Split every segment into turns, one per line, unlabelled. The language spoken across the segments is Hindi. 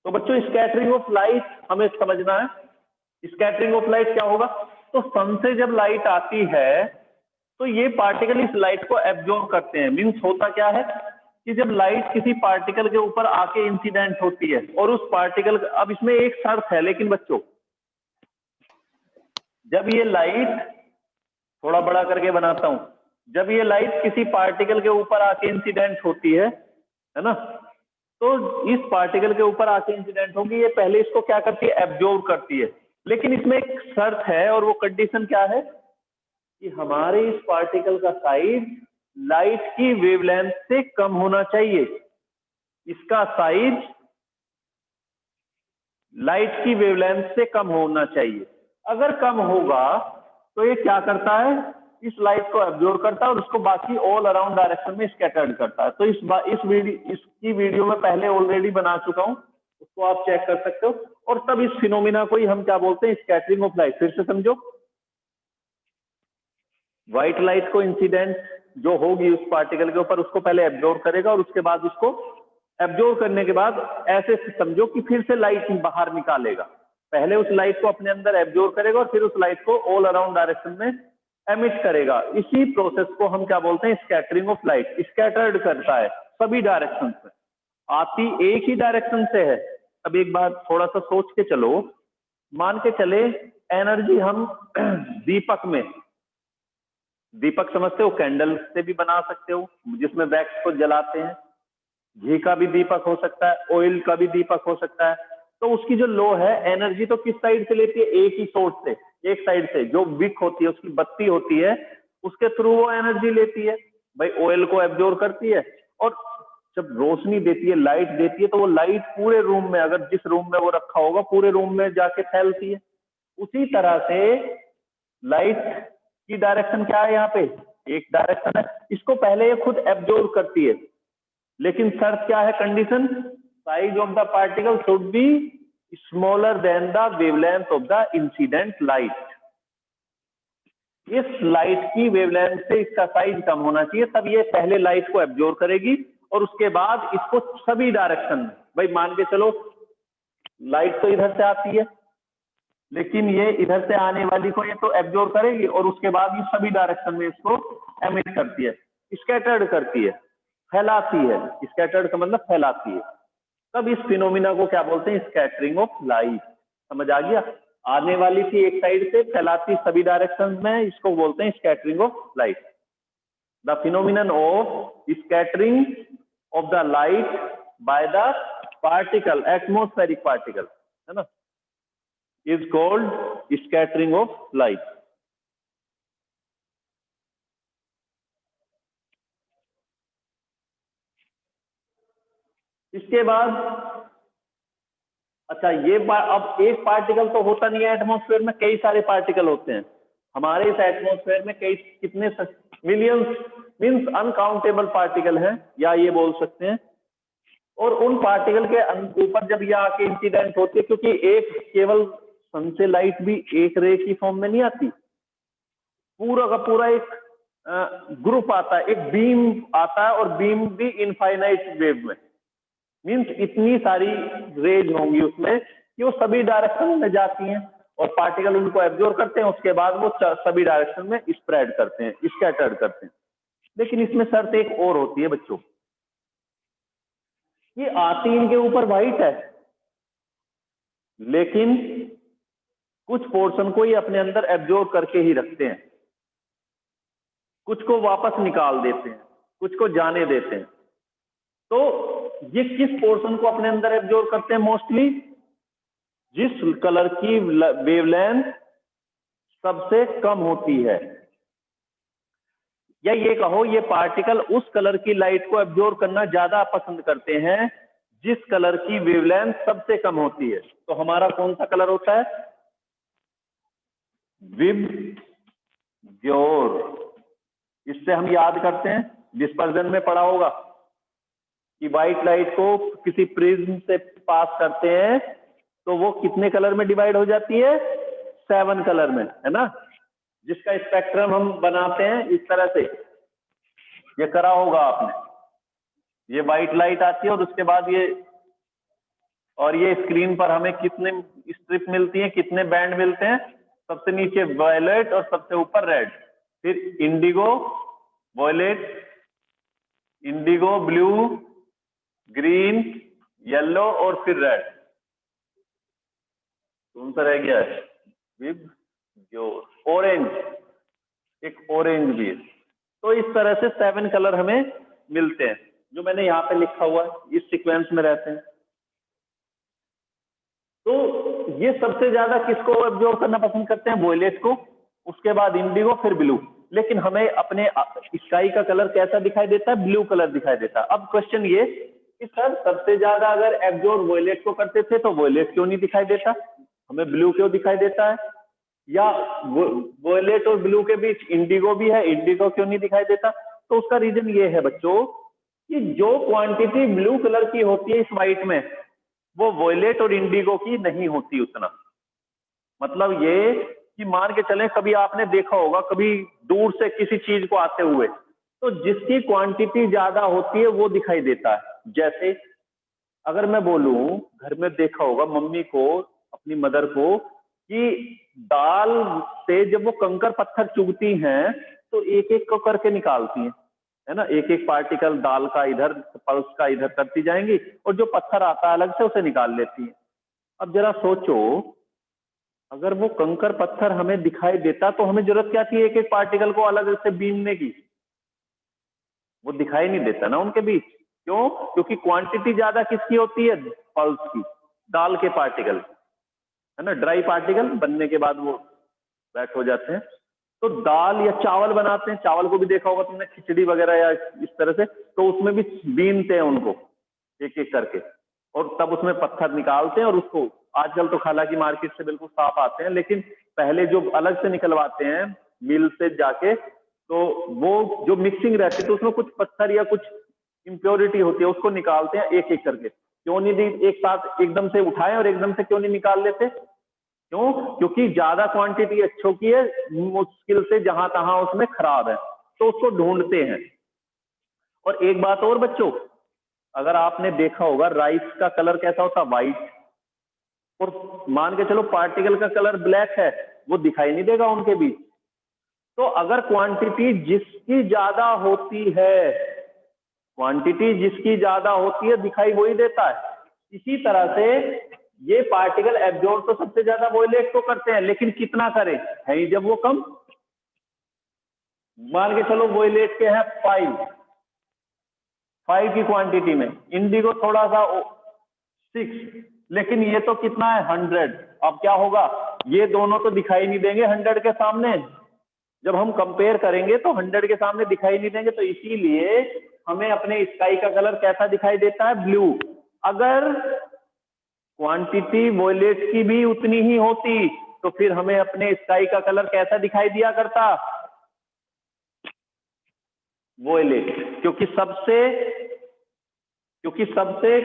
तो बच्चों स्कैटरिंग ऑफ लाइट हमें समझना है। स्कैटरिंग ऑफ लाइट क्या होगा? तो सन से जब लाइट आती है तो ये पार्टिकल इस लाइट को एब्जॉर्ब करते हैं। मीन्स होता क्या है कि जब लाइट किसी पार्टिकल के ऊपर आके इंसिडेंट होती है और उस पार्टिकल, अब इसमें एक शर्त है लेकिन बच्चों, जब ये लाइट, थोड़ा बड़ा करके बनाता हूं, जब ये लाइट किसी पार्टिकल के ऊपर आके इंसिडेंट होती है ना, तो इस पार्टिकल के ऊपर आके इंसिडेंट होगी, ये पहले इसको क्या करती है? एब्जॉर्ब करती है। लेकिन इसमें एक शर्त है और वो कंडीशन क्या है कि हमारे इस पार्टिकल का साइज लाइट की वेवलेंथ से कम होना चाहिए। इसका साइज लाइट की वेवलेंथ से कम होना चाहिए। अगर कम होगा तो ये क्या करता है? इस लाइट को एब्जॉर्ब करता है और उसको बाकी ऑल अराउंड डायरेक्शन में स्कैटर्ड करता है। तो इसकी वीडियो में पहले ऑलरेडी बना चुका हूं, उसको आप चेक कर सकते हो। और तब इस फिनोमिना को ही हम क्या बोलते हैं? Scattering of light. फिर से समझो, व्हाइट लाइट को इंसिडेंट जो होगी उस पार्टिकल के ऊपर, उसको पहले एब्जॉर्ब करेगा और उसके बाद उसको एब्जॉर्ब करने के बाद ऐसे समझो कि फिर से लाइट बाहर निकालेगा। पहले उस लाइट को अपने अंदर एब्जॉर्ब करेगा और फिर उस लाइट को ऑल अराउंड डायरेक्शन में एमिट करेगा। इसी प्रोसेस को हम क्या बोलते हैं? Scattering of light. स्कैटर्ड करता है सभी डायरेक्शन से, आती एक ही डायरेक्शन से है। अब एक बात थोड़ा सा सोच के चलो, मान के चले एनर्जी हम दीपक में, दीपक समझते हो, कैंडल से भी बना सकते हो जिसमें वैक्स को जलाते हैं, घी का भी दीपक हो सकता है, ऑयल का भी दीपक हो सकता है। तो उसकी जो लो है, एनर्जी तो किस साइड से लेती है? एक ही सोर्स से, एक साइड से। जो विक होती है, उसकी बत्ती होती है, उसके थ्रू वो एनर्जी लेती है। भाई ऑयल को एब्जॉर्ब करती है और जब रोशनी देती है, लाइट देती है, तो वो लाइट पूरे रूम में, अगर जिस रूम में वो रखा होगा, पूरे रूम में जाके फैलती है। उसी तरह से लाइट की डायरेक्शन क्या है? यहाँ पे एक डायरेक्शन है, इसको पहले ये खुद एब्जॉर्ब करती है। लेकिन शर्त क्या है? Condition, size of the particle should be smaller than the wavelength of the incident light. इस लाइट की वेवलेंथ से इसका साइज कम होना चाहिए, तब ये पहले लाइट को एब्जॉर्ब करेगी और उसके बाद इसको सभी डायरेक्शन में, भाई मान के चलो लाइट तो इधर से आती है, लेकिन ये इधर से आने वाली को ये तो एब्जॉर्ब करेगी और उसके बाद ये सभी डायरेक्शन में इसको एमिट करती है, स्कैटर्ड करती है, फैलाती है। स्कैटर्ड का मतलब फैलाती है। तब इस फिनोमिना को क्या बोलते हैं? Scattering of light. समझ आ गया? आने वाली थी एक साइड से, फैलाती सभी डायरेक्शन में, इसको बोलते हैं scattering of light. The phenomenon of scattering of the light by the particle, atmospheric particle, है ना, is called scattering of light। इसके बाद अच्छा, ये अब एक पार्टिकल तो होता नहीं है एटमॉस्फेयर में, कई सारे पार्टिकल होते हैं हमारे इस एटमॉस्फेयर में। कई कितने मिलियंस, मींस अनकाउंटेबल पार्टिकल हैं, या ये बोल सकते हैं। और उन पार्टिकल के ऊपर जब ये आके इंसिडेंट होती है, क्योंकि एक केवल सन से लाइट भी एक रे की फॉर्म में नहीं आती, पूरा का पूरा एक ग्रुप आता है, एक बीम आता है, और बीम भी इनफाइनाइट वेव में। मींस इतनी सारी रेज होंगी उसमें कि वो सभी डायरेक्शन में जाती हैं और पार्टिकल उनको एब्जॉर्ब करते हैं, उसके बाद वो सभी डायरेक्शन में स्प्रेड करते हैं, स्कैटर्ड करते हैं। लेकिन इसमें शर्त एक और होती है बच्चों, ये आती इनके ऊपर वाइट है, लेकिन कुछ पोर्शन को ये अपने अंदर एब्जॉर्ब करके ही रखते हैं, कुछ को वापस निकाल देते हैं, कुछ को जाने देते हैं। तो ये किस पोर्शन को अपने अंदर एब्जॉर्ब करते हैं? मोस्टली जिस कलर की वेवलेंथ सबसे कम होती है, या ये कहो ये पार्टिकल उस कलर की लाइट को एब्जॉर्ब करना ज्यादा पसंद करते हैं जिस कलर की वेवलेंथ सबसे कम होती है। तो हमारा कौन सा कलर होता है? विबग्योर। इससे हम याद करते हैं, डिस्पर्जन में पढ़ा होगा कि व्हाइट लाइट को किसी प्रिज्म से पास करते हैं तो वो कितने कलर में डिवाइड हो जाती है? 7 कलर में, है ना। जिसका स्पेक्ट्रम हम बनाते हैं इस तरह से, ये करा होगा आपने। ये व्हाइट लाइट आती है और उसके बाद ये और ये स्क्रीन पर हमें कितने स्ट्रिप मिलती हैं, कितने बैंड मिलते हैं? सबसे नीचे वायलेट और सबसे ऊपर रेड, फिर indigo, violet, indigo, blue, green, yellow और फिर रेड। कौन सा रह गया है? विब जो ऑरेंज, एक ऑरेंज भी है। तो इस तरह से 7 कलर हमें मिलते हैं, जो मैंने यहाँ पे लिखा हुआ है, इस सीक्वेंस में रहते हैं। तो ये सबसे ज्यादा किसको एब्जॉर्ब करना पसंद करते हैं? वॉयलेट को, उसके बाद इंडिगो, फिर ब्लू। लेकिन हमें अपने स्काई का कलर कैसा दिखाई देता है? ब्लू कलर दिखाई देता है। अब क्वेश्चन ये कि सर सबसे ज्यादा अगर एब्जॉर्ब वॉयलेट को करते थे तो वॉयलेट क्यों नहीं दिखाई देता, हमें ब्लू क्यों दिखाई देता है? या वॉयलेट और ब्लू के बीच इंडिगो भी है, इंडिगो क्यों नहीं दिखाई देता? तो उसका रीजन ये है बच्चों कि जो क्वांटिटी ब्लू कलर की होती है इस व्हाइट में, वो वॉयलेट और इंडिगो की नहीं होती उतना। मतलब ये कि मान के चलें, कभी आपने देखा होगा कभी दूर से किसी चीज को आते हुए, तो जिसकी क्वांटिटी ज्यादा होती है वो दिखाई देता है। जैसे अगर मैं बोलूं, घर में देखा होगा मम्मी को, अपनी मदर को, कि दाल से जब वो कंकर पत्थर चुगती हैं तो एक एक को करके निकालती हैं, है ना, एक एक पार्टिकल दाल का इधर, पल्स का इधर करती जाएंगी, और जो पत्थर आता है अलग से उसे निकाल लेती है। अब जरा सोचो, अगर वो कंकर पत्थर हमें दिखाई देता तो हमें जरूरत क्या थी एक एक पार्टिकल को अलग से बीनने की? वो दिखाई नहीं देता ना उनके बीच। क्यों? क्योंकि क्वांटिटी ज्यादा किसकी होती है? पल्स की, दाल के पार्टिकल, है ना, ड्राई पार्टिकल बनने के बाद वो वेट हो जाते हैं। तो दाल या चावल बनाते हैं, चावल को भी देखा होगा तुमने, खिचड़ी वगैरह या इस तरह से, तो उसमें भी बीनते हैं उनको एक एक करके, और तब उसमें पत्थर निकालते हैं, और उसको आजकल तो हालांकि मार्केट से बिल्कुल साफ आते हैं, लेकिन पहले जो अलग से निकलवाते हैं मिल से जाके, तो वो जो मिक्सिंग रहती है तो उसमें कुछ पत्थर या कुछ इम्प्योरिटी होती है, उसको निकालते हैं एक एक करके। क्यों नहीं एक साथ एकदम से उठाएं और एकदम से क्यों नहीं निकाल लेते? क्यों? क्योंकि ज्यादा क्वांटिटी अच्छों की है, मुश्किल से जहां तहां उसमें खराब है, तो उसको ढूंढते हैं। और एक बात और बच्चों, अगर आपने देखा होगा राइस का कलर कैसा होता है? व्हाइट। और मान के चलो पार्टिकल का कलर ब्लैक है, वो दिखाई नहीं देगा उनके बीच। तो अगर क्वांटिटी जिसकी ज्यादा होती है, क्वांटिटी जिसकी ज्यादा होती है दिखाई वही देता है। इसी तरह से ये पार्टिकल एब्जॉर्ब तो सबसे ज्यादा वॉयलेट को करते हैं, लेकिन कितना करें, है ही जब वो कम। मान के चलो वॉयलेट के हैं 5 की क्वांटिटी में, इंडिगो थोड़ा सा 6, लेकिन ये तो कितना है? 100। अब क्या होगा? ये दोनों तो दिखाई नहीं देंगे 100 के सामने। जब हम कंपेयर करेंगे तो 100 के सामने दिखाई नहीं देंगे, तो इसीलिए हमें अपने स्काई का कलर कैसा दिखाई देता है? ब्लू। अगर क्वांटिटी वॉयलेट की भी उतनी ही होती तो फिर हमें अपने स्काई का कलर कैसा दिखाई दिया करता? वॉयलेट। क्योंकि सबसे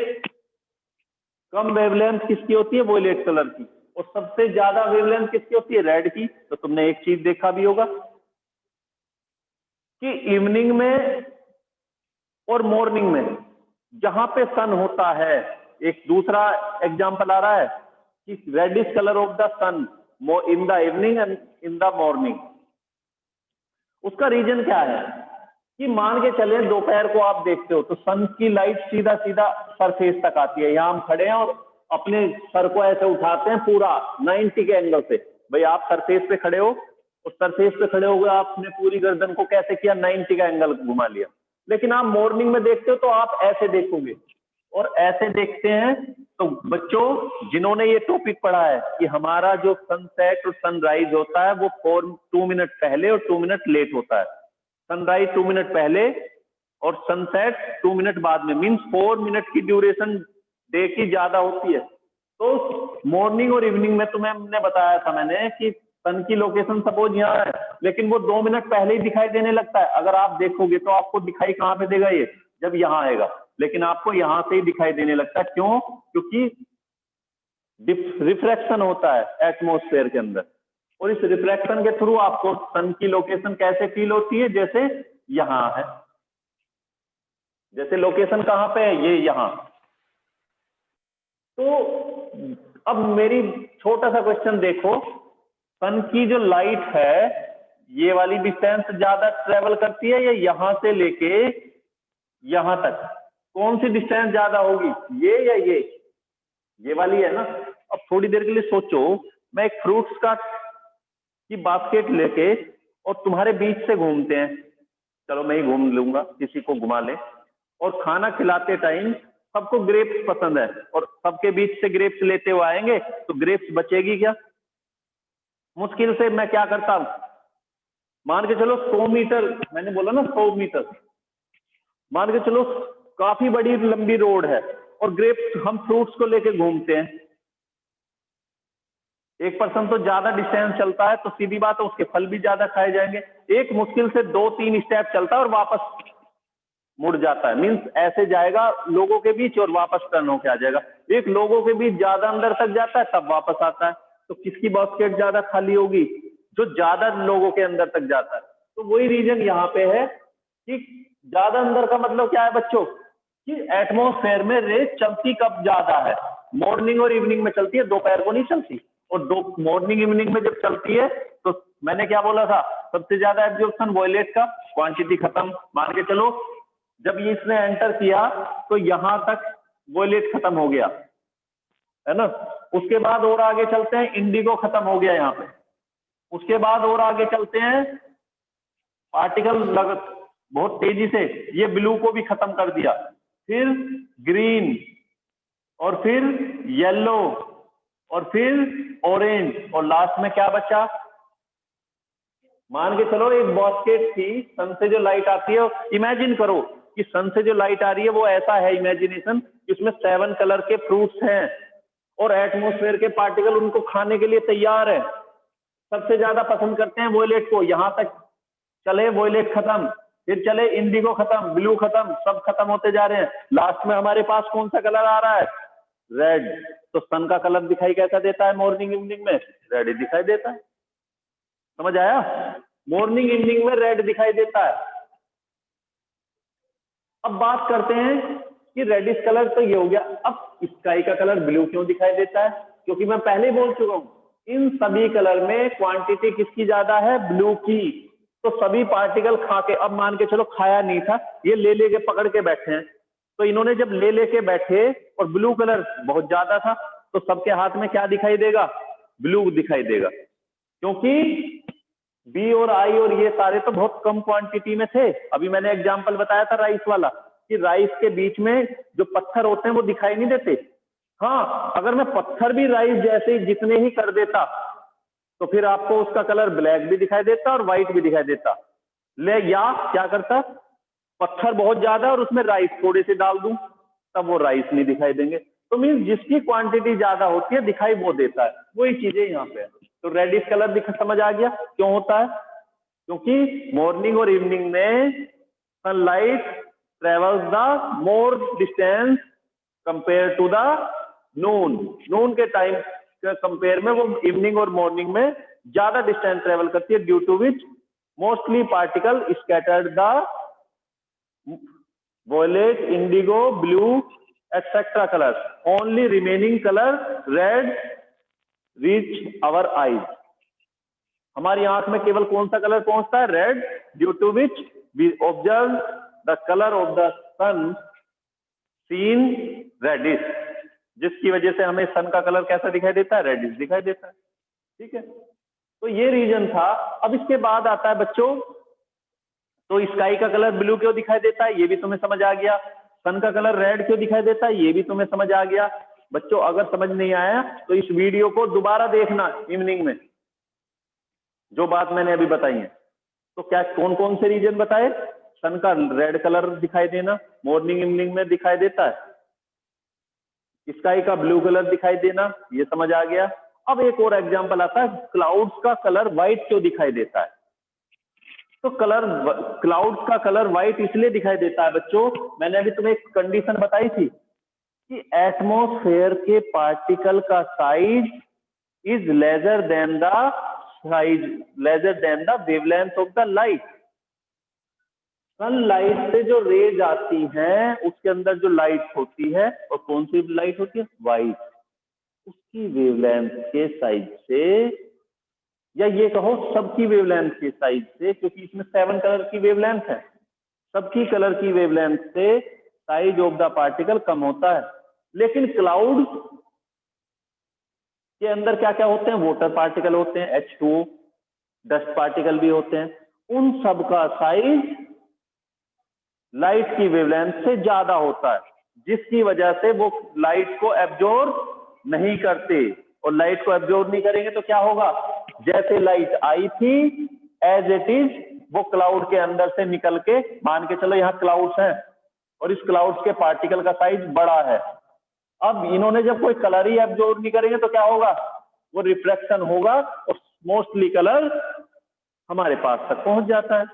कम वेवलेंथ किसकी होती है? वॉयलेट कलर की। और सबसे ज्यादा वेवलेंथ किसकी होती है? रेड की। तो तुमने एक चीज देखा भी होगा कि इवनिंग में और मॉर्निंग में जहां पे सन होता है, एक दूसरा एग्जांपल आ रहा है कि reddish colour of the sun in the evening and in the morning. उसका रीजन क्या है? कि मान के चले दोपहर को आप देखते हो तो सन की लाइट सीधा सीधा सरफेस तक आती है। यहां हम खड़े हैं और अपने सर को ऐसे उठाते हैं पूरा 90 के एंगल से। भाई आप सरफेस पे खड़े हो, उस सरफेस पे खड़े हो गए, आपने पूरी गर्दन को कैसे किया? 90 का एंगल घुमा लिया। लेकिन आप मॉर्निंग में देखते हो तो आप ऐसे देखोगे और ऐसे देखते हैं। तो बच्चों जिन्होंने ये टॉपिक पढ़ा है कि हमारा जो सनसेट और सनराइज होता है वो 2 मिनट पहले और 2 मिनट लेट होता है। सनराइज 2 मिनट पहले और सनसेट 2 मिनट बाद में, मीन्स 4 मिनट की ड्यूरेशन डे की ज्यादा होती है। तो मॉर्निंग और इवनिंग में तुम्हें बताया था मैंने कि सन की लोकेशन सपोज यहाँ है, लेकिन वो 2 मिनट पहले ही दिखाई देने लगता है। अगर आप देखोगे तो आपको दिखाई कहाँ पे देगा? ये जब यहाँ आएगा, लेकिन आपको यहाँ से ही दिखाई देने लगता है। क्यों? क्योंकि रिफ्रैक्शन होता है एटमॉस्फेयर के अंदर, और इस रिफ्रैक्शन के थ्रू आपको सन की लोकेशन कैसे फील होती है? जैसे यहां है, जैसे लोकेशन कहां पे है? ये यहां। तो अब मेरी छोटा सा क्वेश्चन देखो, सन की जो लाइट है ये वाली डिस्टेंस ज्यादा ट्रेवल करती है या यहां से लेके यहां तक? कौन सी डिस्टेंस ज्यादा होगी, ये या ये वाली है ना? अब थोड़ी देर के लिए सोचो, मैं एक फ्रूट्स का की बास्केट लेके और तुम्हारे बीच से घूमते हैं, चलो मैं ही घूम लूंगा, किसी को घुमा ले, और खाना खिलाते टाइम सबको ग्रेप्स पसंद है और सबके बीच से ग्रेप्स लेते हुए आएंगे तो ग्रेप्स बचेगी क्या? मुश्किल से मैं क्या करता हूं, मान के चलो 100 मीटर, मैंने बोला ना 100 मीटर, मान के चलो काफी बड़ी लंबी रोड है और ग्रेप्स हम फ्रूट्स को लेके घूमते हैं। एक पर्सन तो ज्यादा डिस्टेंस चलता है तो सीधी बात है उसके फल भी ज्यादा खाए जाएंगे। एक मुश्किल से 2-3 स्टेप चलता है और वापस मुड़ जाता है, मीन्स ऐसे जाएगा लोगों के बीच और वापस टर्न होके आ जाएगा। एक लोगों के बीच ज्यादा अंदर तक जाता है तब वापस आता है, तो किसकी बास्केट ज्यादा खाली होगी? जो ज्यादा लोगों के अंदर तक जाता है। तो वही रीजन यहाँ पे है कि ज्यादा अंदर का मतलब क्या है बच्चों, कि एटमॉस्फेयर में रेस चलती कब ज्यादा है? मॉर्निंग और इवनिंग में चलती है, दोपहर को नहीं चलती। और मॉर्निंग इवनिंग में जब चलती है तो मैंने क्या बोला था, सबसे ज्यादा एब्जॉर्प्शन वॉयलेट का, क्वांटिटी खत्म। मान के चलो जब ये इसने एंटर किया तो यहां तक वॉयलेट खत्म हो गया, है ना? उसके बाद और आगे चलते हैं, इंडिगो खत्म हो गया यहाँ पे। उसके बाद और आगे चलते हैं, पार्टिकल बहुत तेजी से ये ब्लू को भी खत्म कर दिया, फिर ग्रीन, और फिर येलो, और फिर ऑरेंज, और लास्ट में क्या बचा? मान के चलो एक बास्केट थी, सन से जो लाइट आती है, इमेजिन करो कि सन से जो लाइट आ रही है वो ऐसा है इमेजिनेशन, इसमें 7 कलर के फ्रूट्स हैं और एटमॉस्फेयर के पार्टिकल उनको खाने के लिए तैयार है। सबसे ज्यादा पसंद करते हैं वॉयलेट को, यहां तक चले वॉयलेट खत्म, फिर चले इंडिगो खत्म, ब्लू खत्म, सब खत्म होते जा रहे हैं। लास्ट में हमारे पास कौन सा कलर आ रहा है? रेड। तो सन का कलर दिखाई कैसा देता है मॉर्निंग इवनिंग में? रेड ही दिखाई देता है। समझ आया? मॉर्निंग इवनिंग में रेड दिखाई देता है। अब बात करते हैं कि रेडिश कलर तो ये हो गया, अब स्काई का कलर ब्लू क्यों दिखाई देता है? क्योंकि मैं पहले ही बोल चुका हूं, इन सभी कलर में क्वांटिटी किसकी ज्यादा है? ब्लू की। तो सभी पार्टिकल खा के, अब मान के चलो खाया नहीं था, ये ले लेके पकड़ के बैठे हैं, तो इन्होंने जब ले लेके बैठे और ब्लू कलर बहुत ज्यादा था तो सबके हाथ में क्या दिखाई देगा? ब्लू दिखाई देगा, क्योंकि बी और आई और ये सारे तो बहुत कम क्वांटिटी में थे। अभी मैंने एग्जांपल बताया था राइस वाला, कि राइस के बीच में जो पत्थर होते हैं वो दिखाई नहीं देते। हाँ, अगर मैं पत्थर भी राइस जैसे जितने ही कर देता तो फिर आपको उसका कलर ब्लैक भी दिखाई देता और व्हाइट भी दिखाई देता। ले या क्या करता, पत्थर बहुत ज्यादा और उसमें राइस थोड़े से डाल दूं, तब वो राइस नहीं दिखाई देंगे। तो मीन्स जिसकी क्वांटिटी ज्यादा होती है दिखाई वो देता है। वही चीजें यहाँ पे है। तो रेडिश कलर समझ आ गया क्यों होता है? क्योंकि मॉर्निंग और इवनिंग में sunlight travels the more distance compare to the noon. Noon के टाइम के कंपेयर में वो इवनिंग और मॉर्निंग में ज्यादा डिस्टेंस ट्रेवल करती है, due to which mostly particle scattered the violet, indigo, blue, etc. colors. Only remaining color red reach our eyes. हमारी आंख में केवल कौन सा कलर पहुंचता है? Red, due to which we observe the colour of the sun seen reddish, जिसकी वजह से हमें सन का कलर कैसा दिखाई देता है? रेडिश दिखाई देता है। ठीक है, तो ये रीजन था। अब इसके बाद आता है बच्चों, तो स्काई का कलर ब्लू क्यों दिखाई देता है? ये भी तुम्हें समझ आ गया। सन का कलर रेड क्यों दिखाई देता है? ये भी तुम्हें समझ आ गया। बच्चों अगर समझ नहीं आया तो इस वीडियो को दोबारा देखना इवनिंग में, जो बात मैंने अभी बताई है। तो क्या कौन कौन से रीजन बताए? सन का रेड कलर दिखाई देना मॉर्निंग इवनिंग में दिखाई देता है, स्काई का ब्लू कलर दिखाई देना, ये समझ आ गया। अब एक और एग्जांपल आता है, क्लाउड्स का कलर व्हाइट क्यों दिखाई देता है? तो क्लाउड्स का कलर व्हाइट इसलिए दिखाई देता है बच्चों, मैंने अभी तुम्हें एक कंडीशन बताई थी कि एटमॉस्फेयर के पार्टिकल का size is lesser than the wavelength of the light. Sunlight से जो रेज आती हैं उसके अंदर जो लाइट होती है, और कौन सी लाइट होती है? वाइट, उसकी वेवलेंथ के साइज से, या ये कहो सबकी वेवलेंथ के साइज से, क्योंकि इसमें 7 कलर की वेवलेंथ है, सबकी कलर की वेवलेंथ से साइज ऑफ द पार्टिकल कम होता है। लेकिन क्लाउड के अंदर क्या क्या होते हैं? वाटर पार्टिकल होते हैं, H2O, डस्ट पार्टिकल भी होते हैं, उन सब का साइज लाइट की वेवलेंथ से ज्यादा होता है, जिसकी वजह से वो लाइट को एब्जॉर्ब नहीं करते। और लाइट को एब्जॉर्ब नहीं करेंगे तो क्या होगा? जैसे लाइट आई थी एज इट इज वो क्लाउड के अंदर से निकल के, मान के चलो यहाँ क्लाउड्स हैं और इस क्लाउड्स के पार्टिकल का साइज बड़ा है, अब इन्होंने जब कोई कलर ही एब्जॉर्ब नहीं करेंगे तो क्या होगा? वो रिफ्लेक्शन होगा और मोस्टली कलर हमारे पास तक पहुंच जाता है।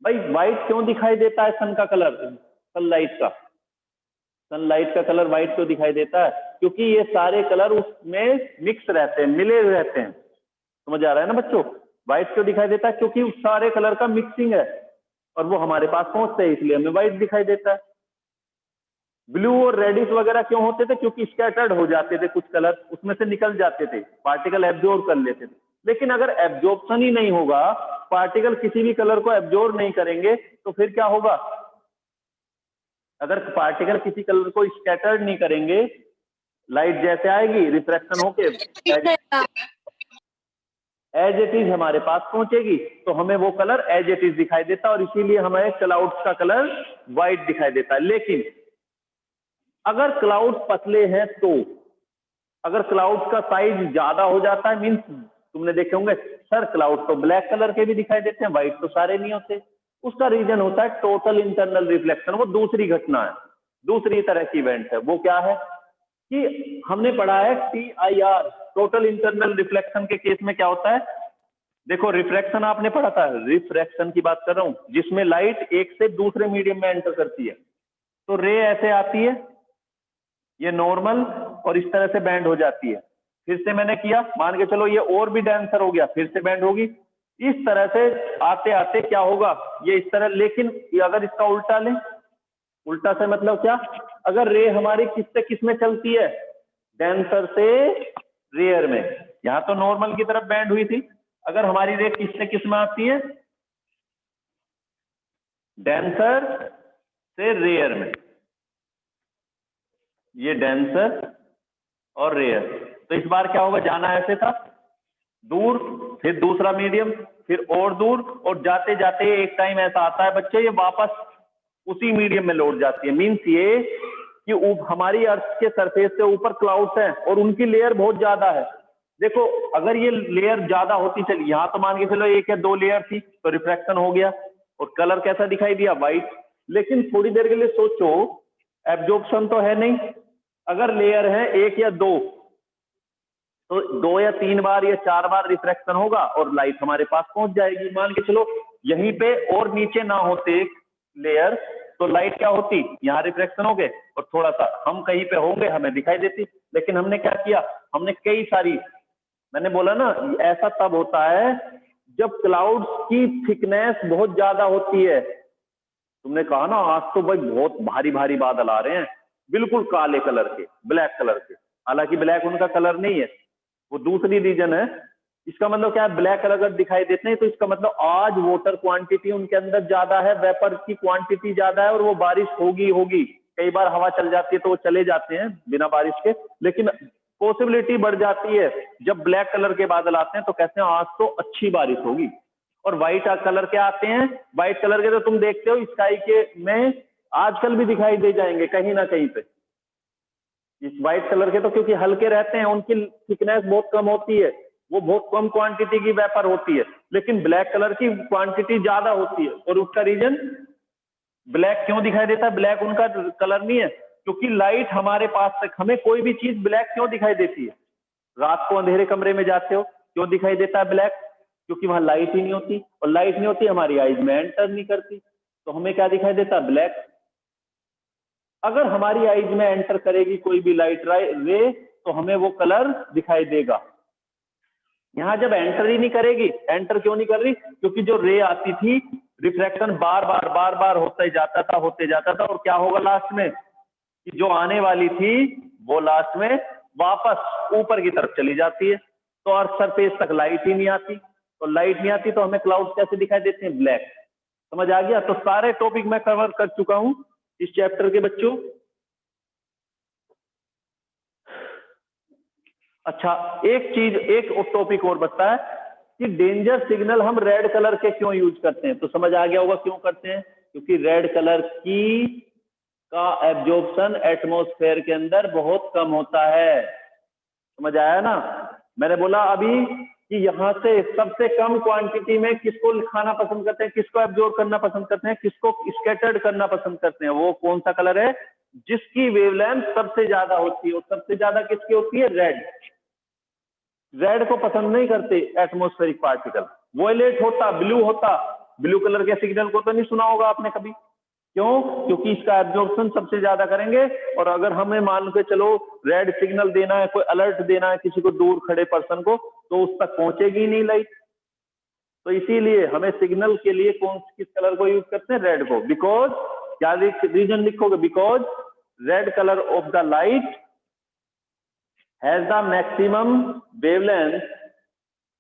भाई व्हाइट क्यों दिखाई देता है? सन का कलर, सनलाइट का कलर व्हाइट क्यों दिखाई देता है? क्योंकि ये सारे कलर उसमें मिक्स रहते हैं, मिले रहते हैं। समझ आ रहा है ना बच्चों? व्हाइट क्यों दिखाई देता है? क्योंकि उस सारे कलर का मिक्सिंग है और वो हमारे पास पहुंचते हैं, इसलिए हमें व्हाइट दिखाई देता है। ब्लू और रेडिश वगैरह क्यों होते थे? क्योंकि स्कैटर्ड हो जाते थे, कुछ कलर उसमें से निकल जाते थे, पार्टिकल एब्जॉर्ब कर लेते थे। लेकिन अगर एब्जॉर्प्शन ही नहीं होगा, पार्टिकल किसी भी कलर को एब्जॉर्ब नहीं करेंगे, तो फिर क्या होगा? अगर पार्टिकल किसी कलर को स्कैटर्ड नहीं करेंगे, लाइट जैसे आएगी रिफ्रैक्शन होके एज इट इज हमारे पास पहुंचेगी, तो हमें वो कलर एज इट इज दिखाई देता है, और इसीलिए हमें क्लाउड्स का कलर व्हाइट दिखाई देता है। लेकिन अगर क्लाउड पतले हैं तो, अगर क्लाउड का साइज ज्यादा हो जाता है, मीन्स तुमने देखे होंगे सर क्लाउड तो ब्लैक कलर के भी दिखाई देते हैं, व्हाइट तो सारे नहीं होते। उसका रीजन होता है टोटल इंटरनल रिफ्लेक्शन। वो दूसरी घटना है, दूसरी तरह की इवेंट है। वो क्या है कि हमने पढ़ा है TIR, टोटल इंटरनल रिफ्लेक्शन के केस में क्या होता है? देखो रिफ्रैक्शन आपने पढ़ा था, रिफ्रैक्शन की बात कर रहा हूं, जिसमें लाइट एक से दूसरे मीडियम में एंटर करती है। तो रे ऐसे आती है, ये नॉर्मल, और इस तरह से बैंड हो जाती है। फिर से मैंने किया, मान के चलो ये और भी डेंसर हो गया, फिर से बैंड होगी। इस तरह से आते आते क्या होगा? ये इस तरह। लेकिन अगर इसका उल्टा लें, उल्टा से मतलब क्या? अगर रे हमारी किस से किस में चलती है? डेंसर से रेयर में। यहां तो नॉर्मल की तरफ बैंड हुई थी, अगर हमारी रे किस से किस में आती है? डेंसर से रेयर में। ये डेंसर और रेयर, तो इस बार क्या होगा? जाना ऐसे था दूर, फिर दूसरा मीडियम, फिर और दूर, और जाते जाते एक टाइम ऐसा आता है बच्चे ये वापस उसी मीडियम में लौट जाती है। मीन्स ये कि हमारी अर्थ के सरफेस से ऊपर क्लाउड्स हैं और उनकी लेयर बहुत ज्यादा है। देखो अगर ये लेयर ज्यादा होती चली, यहां तो मान के चलो 1 या 2 लेयर थी, तो रिफ्रैक्शन हो गया और कलर कैसा दिखाई दिया? व्हाइट। लेकिन थोड़ी देर के लिए सोचो, एब्जॉर्प्शन तो है नहीं। अगर लेयर है 1 या 2, तो 2 या 3 बार या 4 बार रिफ्रैक्शन होगा और लाइट हमारे पास पहुंच जाएगी। मान के चलो यहीं पे और नीचे ना होते लेयर, तो लाइट क्या होती? यहाँ रिफ्रैक्शन हो गए और थोड़ा सा हम कहीं पे होंगे, हमें दिखाई देती। लेकिन हमने क्या किया? हमने कई सारी, मैंने बोला ना ऐसा तब होता है जब क्लाउड्स की थिकनेस बहुत ज्यादा होती है। तुमने कहा ना आज तो भाई बहुत भारी भारी बादल आ रहे हैं, बिल्कुल काले कलर के, ब्लैक कलर के। हालांकि ब्लैक उनका कलर नहीं है, वो दूसरी रीजन है। इसका मतलब क्या है? ब्लैक कलर अगर दिखाई देते हैं तो इसका मतलब आज वाटर क्वांटिटी उनके अंदर ज्यादा है, वेपर की क्वांटिटी ज्यादा है, और वो बारिश होगी होगी। कई बार हवा चल जाती है तो वो चले जाते हैं बिना बारिश के, लेकिन पॉसिबिलिटी बढ़ जाती है। जब ब्लैक कलर के बादल आते हैं तो कहते हैं आज तो अच्छी बारिश होगी। और व्हाइट कलर के आते हैं, व्हाइट कलर के तो तुम देखते हो स्काई के में आजकल भी दिखाई दे जाएंगे कहीं ना कहीं पे। इस व्हाइट कलर के तो क्योंकि हल्के रहते हैं, उनकी थिकनेस बहुत कम होती है, वो बहुत कम क्वांटिटी की वेपर होती है। लेकिन ब्लैक कलर की क्वांटिटी ज्यादा होती है, और उसका रीजन ब्लैक क्यों दिखाई देता है? ब्लैक उनका कलर नहीं है, क्योंकि लाइट हमारे पास तक, हमें कोई भी चीज ब्लैक क्यों दिखाई देती है? रात को अंधेरे कमरे में जाते हो, क्यों दिखाई देता है ब्लैक? क्योंकि वहां लाइट ही नहीं होती, और लाइट नहीं होती हमारी आईज में एंटर नहीं करती, तो हमें क्या दिखाई देता है? ब्लैक। अगर हमारी आईज में एंटर करेगी कोई भी लाइट रे, तो हमें वो कलर दिखाई देगा। यहां जब एंटर ही नहीं करेगी, एंटर क्यों नहीं कर रही? क्योंकि जो रे आती थी रिफ्रैक्शन बार बार होते जाता था और क्या होगा लास्ट में कि जो आने वाली थी वो लास्ट में वापस ऊपर की तरफ चली जाती है, तो अर्थ सरफेस तक लाइट ही नहीं आती, तो लाइट नहीं आती तो हमें क्लाउड कैसे दिखाई देते हैं? ब्लैक। समझ आ गया? तो सारे टॉपिक मैं कवर कर चुका हूं इस चैप्टर के बच्चों। अच्छा, एक टॉपिक और बचता है कि डेंजर सिग्नल हम रेड कलर के क्यों यूज करते हैं। तो समझ आ गया होगा क्यों करते हैं, क्योंकि रेड कलर का एब्जॉर्प्शन एटमॉस्फेयर के अंदर बहुत कम होता है। समझ आया ना? मैंने बोला अभी कि यहां से सबसे कम क्वांटिटी में किसको खाना पसंद करते हैं, किसको एब्जॉर्ब करना पसंद करते हैं, किसको स्कैटर्ड करना पसंद करते हैं, वो कौन सा कलर है जिसकी वेवलेंथ सबसे ज्यादा होती है, और सबसे ज्यादा किसकी होती है? रेड। रेड को पसंद नहीं करते एटमॉस्फेरिक पार्टिकल। वॉयलेट होता, ब्लू होता, ब्लू कलर के सिग्नल को तो नहीं सुना होगा आपने कभी। क्यों? क्योंकि इसका एब्जॉर्प्शन सबसे ज्यादा करेंगे, और अगर हमें मान के चलो रेड सिग्नल देना है, कोई अलर्ट देना है किसी को दूर खड़े पर्सन को, तो उस तक पहुंचेगी नहीं लाइट। तो इसीलिए हमें सिग्नल के लिए किस कलर को यूज करते हैं? रेड को। बिकॉज क्या रीजन लिखोगे? Because red colour of the light has the maximum wavelength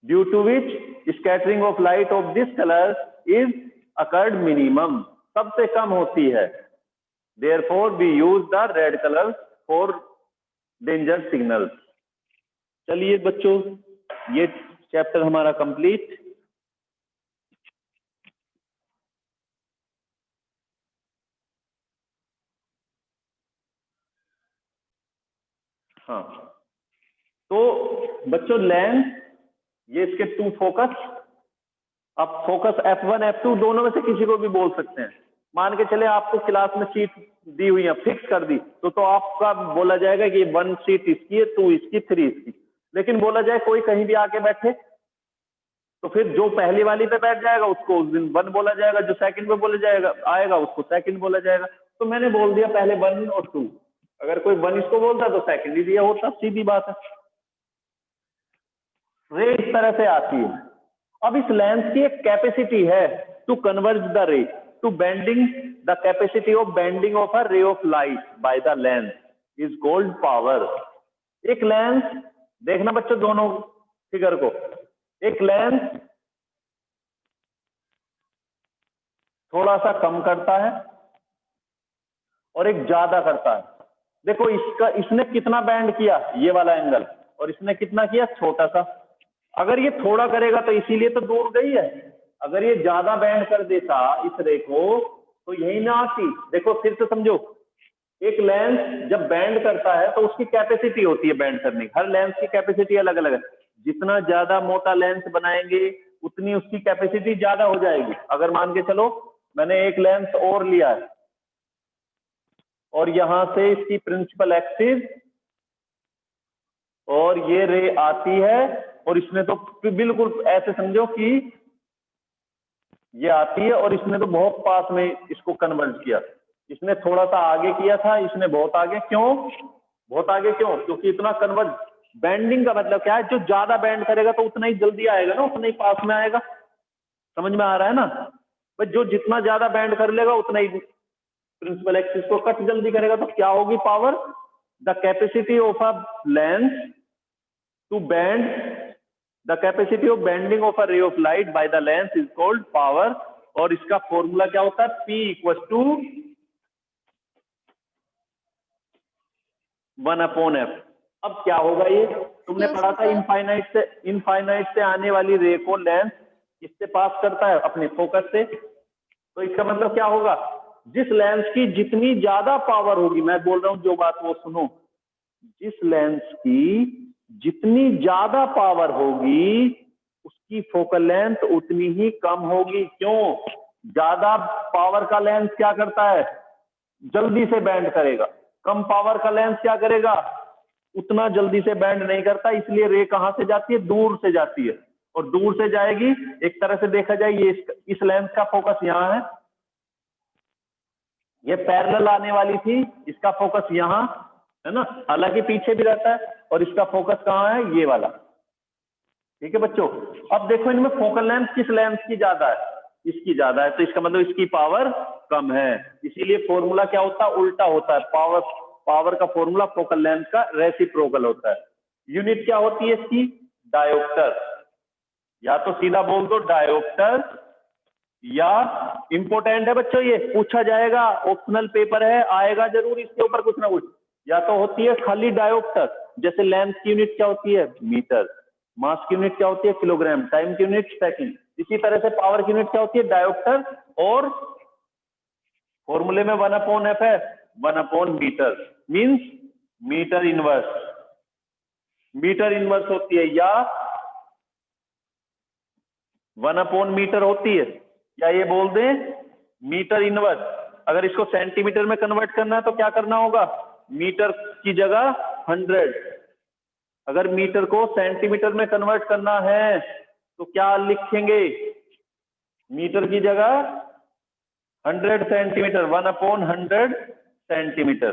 due to which scattering of light of this color is occurred minimum, सबसे कम होती है। therefore we use the red color for danger signals। चलिए बच्चों, ये चैप्टर हमारा कंप्लीट। हाँ, तो बच्चों लेंस, ये इसके 2 फोकस। अब फोकस F1 F2 दोनों में से किसी को भी बोल सकते हैं। मान के चले आपको क्लास में सीट दी हुई है, फिक्स कर दी, तो आपका बोला जाएगा कि 1 सीट इसकी है, 2 इसकी, 3 इसकी। लेकिन बोला जाए कोई कहीं भी आके बैठे, तो फिर जो पहली वाली पे बैठ जाएगा उसको उस दिन 1 बोला जाएगा, जो सेकंड पे बोला जाएगा आएगा उसको सेकंड बोला जाएगा। तो मैंने बोल दिया पहले 1 और 2, अगर कोई 1 इसको बोलता तो सेकंड ही दिया होता, सीधी बात है। रे इस तरह से आती है। अब इस लेंस की एक कैपेसिटी है to converge the ray to bending, the capacity of bending of a ray of light by the lens is called power. एक लेंस, देखना बच्चों दोनों फिगर को, एक लेंस थोड़ा सा कम करता है और एक ज्यादा करता है। देखो इसने कितना बैंड किया, ये वाला एंगल, और इसने कितना किया, छोटा सा। अगर ये थोड़ा करेगा तो इसीलिए तो दूर गई है। अगर ये ज्यादा बैंड कर देता इस रे को तो यही ना आती। देखो फिर से समझो, एक लेंस जब बैंड करता है तो उसकी कैपेसिटी होती है बैंड करने की। हर लेंस की कैपेसिटी अलग अलग है। जितना ज्यादा मोटा लेंस बनाएंगे उतनी उसकी कैपेसिटी ज्यादा हो जाएगी। अगर मान के चलो मैंने एक लेंस और लिया है और यहां से इसकी प्रिंसिपल एक्सिस, और ये रे आती है, और इसने तो बिल्कुल ऐसे समझो कि ये आती है और इसने तो बहुत पास में इसको कन्वर्ट किया। इसने थोड़ा सा आगे किया था, इसने बहुत आगे। क्यों बहुत आगे? क्यों? क्योंकि इतना कन्वर्ट, बैंडिंग का मतलब क्या है? जो ज्यादा बैंड करेगा तो उतना ही जल्दी आएगा ना, उतना ही पास में आएगा। समझ में आ रहा है ना? भाई जो जितना ज्यादा बैंड कर लेगा उतना ही प्रिंसिपल एक्सिस को कट जल्दी करेगा। तो क्या होगी power? The capacity of a lens to bend, the capacity of bending of a ray of light by the lens is called power. और इसका फॉर्मूला क्या होता है? P equal to 1/F। अब क्या होगा? ये तुमने पढ़ा था, इनफाइनाइट से आने वाली रे को लेंस किससे पास करता है? अपने फोकस से। तो इसका मतलब क्या होगा? जिस लेंस की जितनी ज्यादा पावर होगी, मैं बोल रहा हूं जो बात वो सुनो, जिस लेंस की जितनी ज्यादा पावर होगी उसकी फोकल लेंथ उतनी ही कम होगी। क्यों? ज्यादा पावर का लेंस क्या करता है? जल्दी से बैंड करेगा। कम पावर का लेंस क्या करेगा? उतना जल्दी से बैंड नहीं करता। इसलिए रे कहां से जाती है? दूर से जाती है। और दूर से जाएगी, एक तरह से देखा जाए ये इस लेंस का फोकस यहां है, ये पैरेलल आने वाली थी, इसका फोकस यहां है ना, हालांकि पीछे भी रहता है, और इसका फोकस कहां है? ये वाला। ठीक है बच्चों। अब देखो इनमें फोकल लेंथ किस लेंस की ज्यादा है? इसकी ज्यादा है, तो इसका मतलब इसकी पावर कम है। इसीलिए फॉर्मूला क्या होता है, उल्टा होता है। पावर का फॉर्मूला फोकल लेंथ का रेसिप्रोकल होता है। यूनिट क्या होती है इसकी, डायोप्टर, या तो सीधा बोल दो डायोप्टर, या इंपोर्टेंट है बच्चों, ये पूछा जाएगा, ऑप्शनल पेपर है, आएगा जरूर इसके ऊपर कुछ ना कुछ। या तो होती है खाली डायोप्टर, जैसे लेंथ की यूनिट क्या होती है, मीटर, मास की यूनिट क्या होती है, किलोग्राम, टाइम की यूनिट सेकंड। इसी तरह से पावर की यूनिट क्या होती है, डायोप्टर, और फॉर्मूले में 1/f है, 1/मीटर, means metre inverse, metre inverse होती है, या 1/मीटर होती है, या ये बोल दें मीटर इनवर्स। अगर इसको सेंटीमीटर में कन्वर्ट करना है तो क्या करना होगा, मीटर की जगह 100। अगर मीटर को सेंटीमीटर में कन्वर्ट करना है तो क्या लिखेंगे, मीटर की जगह 100 सेंटीमीटर, 1/100 सेंटीमीटर।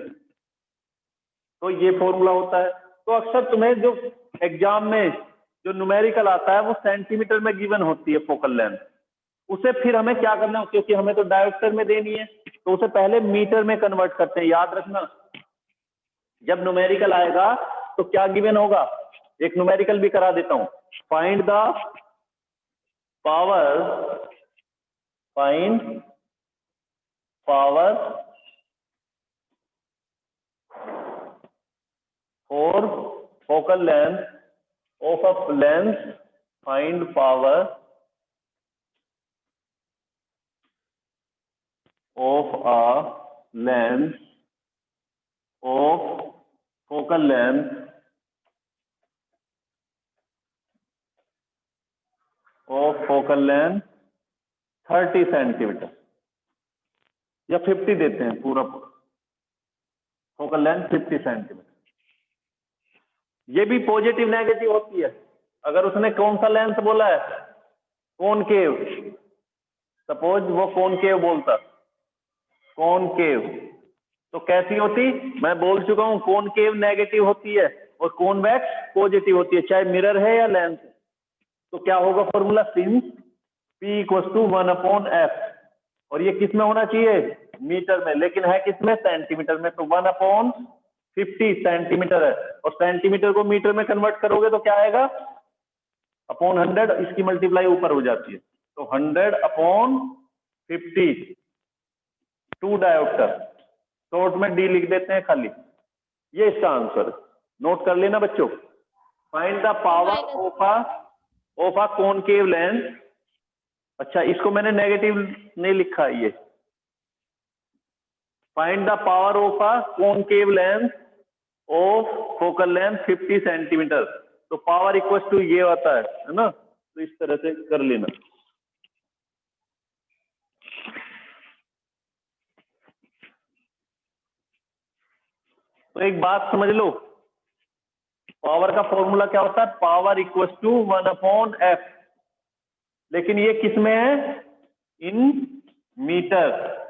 तो ये फॉर्मूला होता है। तो अक्सर तुम्हें जो एग्जाम में जो न्यूमेरिकल आता है वो सेंटीमीटर में गिवन होती है फोकल लेंथ, उसे फिर हमें क्या करना है, क्योंकि हमें तो डायोप्टर में देनी है, तो उसे पहले मीटर में कन्वर्ट करते हैं। याद रखना, जब न्यूमेरिकल आएगा तो क्या गिवन होगा, एक न्यूमेरिकल भी करा देता हूं, find the power, find power for focal length of a length, find power of a length of focal length of focal length 30 centimetre, या 50 देते हैं, पूरा फोकल लेंथ 50 सेंटीमीटर। ये भी पॉजिटिव नेगेटिव होती है। अगर उसने कौन सा लेंथ बोला है, कॉनकेव, सपोज वो कॉनकेव बोलता, कॉनकेव, तो कैसी होती, मैं बोल चुका हूं, कॉनकेव नेगेटिव होती है और कॉन्वेक्स पॉजिटिव होती है, चाहे मिरर है या लेंस। तो क्या होगा फॉर्मूला, सिंस P = 1/f, और ये किस में होना चाहिए, मीटर में, लेकिन है किस में, सेंटीमीटर में, तो 1/50 सेंटीमीटर है, और सेंटीमीटर को मीटर में कन्वर्ट करोगे तो क्या आएगा, अपॉन 100, इसकी मल्टीप्लाई ऊपर हो जाती है, तो 100/50, 2 डायोप्टर, शॉर्ट में डी लिख देते हैं खाली, ये इसका आंसर है। नोट कर लेना बच्चों, find the power of a concave lens. अच्छा, इसको मैंने नेगेटिव नहीं लिखा, ये find the power of a concave lens of focal length 50 centimetre, तो पावर इक्वल टू ये आता है ना, तो इस तरह से कर लेना। तो एक बात समझ लो, पावर का फॉर्मूला क्या होता है, पावर इक्वल टू 1/f, लेकिन ये किस में है, इन मीटर।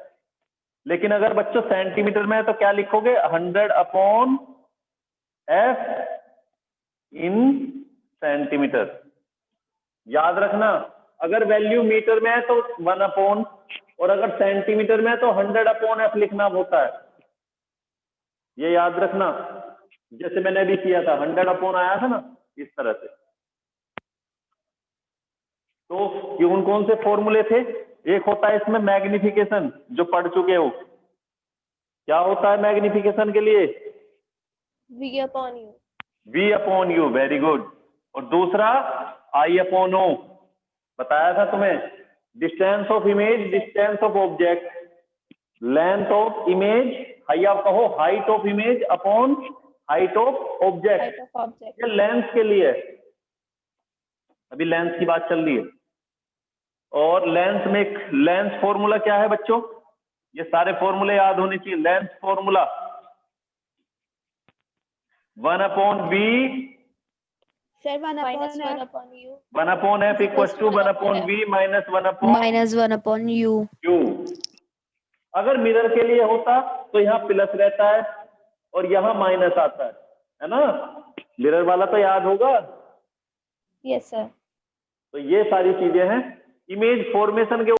लेकिन अगर बच्चों सेंटीमीटर में है तो क्या लिखोगे, 100/f इन सेंटीमीटर। याद रखना, अगर वैल्यू मीटर में है तो 1/, और अगर सेंटीमीटर में है तो 100/f लिखना होता है, ये याद रखना। जैसे मैंने अभी किया था, 100/ आया था ना, इस तरह से। तो कौन कौन से फॉर्मूले थे, एक होता है इसमें मैग्निफिकेशन, जो पढ़ चुके हो, क्या होता है मैग्निफिकेशन के लिए, V/U, वेरी गुड। और दूसरा I/O, बताया था तुम्हें, distance of image, distance of object, length of image, कहो height of image upon height of object, ये लेंस के लिए, अभी लेंस की बात चल रही है। और लेंस में लेंस फॉर्मूला क्या है बच्चों, ये सारे फॉर्मूले याद होने चाहिए। Lens formula 1/V,
Sir, 1/f.
1/f equal to 1/V minus
1/u.
U। अगर मिरर के लिए होता तो यहाँ प्लस रहता है और यहाँ माइनस आता है ना, मिरर वाला तो याद होगा।
Yes, sir.
तो ये सारी चीजें हैं इमेज फॉर्मेशन के